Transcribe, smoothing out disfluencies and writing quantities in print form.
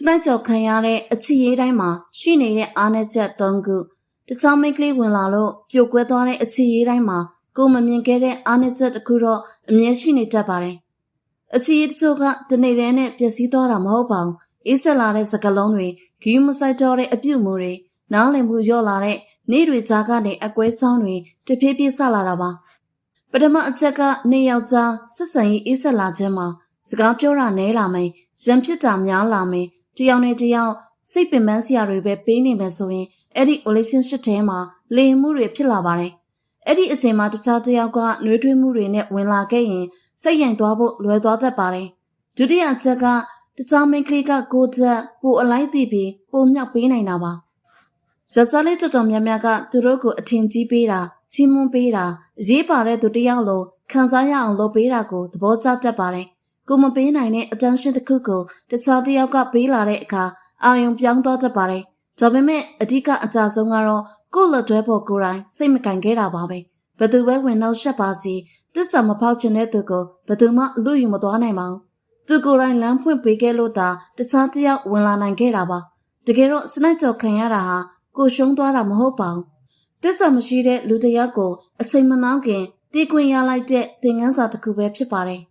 လိုက်ကြော်ခံရတဲ့အချစ်ရေးတိုင်းမှာရှိနေတဲ့အားနည်းချက်၃ခုတခြားမိတ်ကလေးဝင်လာလို့ပြိုကွဲသွားတဲ့အချစ်ရေးတိုင်းမှာကိုမမြင်ခဲ့တဲ့အားနည်းချက်တစ်ခုတော့အမြဲရှိနေတတ်ပါတယ်အချစ်ရေးတချို့ကတနေ့တည်းနဲ့ပျက်စီးသွားတာမဟုတ်ပါဘူးအေးဆက်လာတဲ့စကားလုံးတွေဂီးမဆိုင်တော့တဲ့အပြုတ်မှုတွေနားလည်မှုလျော့လာတဲ့နေ့တွေကြားကနေအကွဲဆောင်တွေတဖြည်းဖြည်းဆလာတာပါပထမအချက်ကနေယောက်ျားဆက်ဆံရေးအေးဆက်လာခြင်းမှာစကားပြောတာနဲလာမယ်ရံဖြစ်တာများလာမယ်တယောက်နဲ့တယောက်စိတ်ပင်ပန်းစရာတွေပဲပေးနေမယ်ဆိုရင်အဲ့ဒီ relationship ထဲမှာလိမ်မှုတွေဖြစ်လာပါတယ်အဲ့ဒီအချိန်မှာတခြားတယောက်ကနှွေးထွေးမှုတွေနဲ့ဝင်လာခဲ့ရင်စိတ်ရင်သွားဖို့လွယ်သွားတတ်ပါတယ်ဒုတိယအချက်ကတခြားမိန်းကလေးကကိုချက်ပိုအလိုက်သိပြီးပိုမြောက်ပေးနိုင်တာပါယောက်ျားလေးတော်တော်များများကသူတို့ကိုအထင်ကြီးပေးတာချီးမွမ်းပေးတာအရေးပါတဲ့သူတယောက်လိုခံစားရအောင်လုပ်ပေးတာကိုသဘောကျတတ်ပါတယ်ကိုမပေးနိုင်တဲ့ attention တစ်ခုကိုတခြားတယောက်ကပေးလာတဲ့အခါအာရုံပြောင်းသွားတတ်ပါတယ်ဒါပေမဲ့အဓိကအကြဆုံးကတော့ကိုယ့်လက်တွဲပေါ်ကိုယ်တိုင်စိတ်မကင်ခဲ့တာပါပဲဘယ်သူပဲဝင်နောက်ရှက်ပါစီသစ္စာမဖောက်ချင်တဲ့သူကိုဘယ်သူမှအလို့ယူမသွားနိုင်ပါဘူးသူကိုယ်တိုင်လမ်းဖွင့်ပေးခဲ့လို့သာတခြားတယောက်ဝင်လာနိုင်ခဲ့တာပါတကယ်တော့စလိုက်ကြော်ခံရတာဟာကိုရှုံးသွားတာမဟုတ်ပါဘူးသစ္စာမရှိတဲ့လူတစ်ယောက်ကိုအချိန်မနှောင်းခင်တည်ခွင့်ရလိုက်တဲ့သင်ခန်းစာတစ်ခုပဲဖြစ်ပါတယ်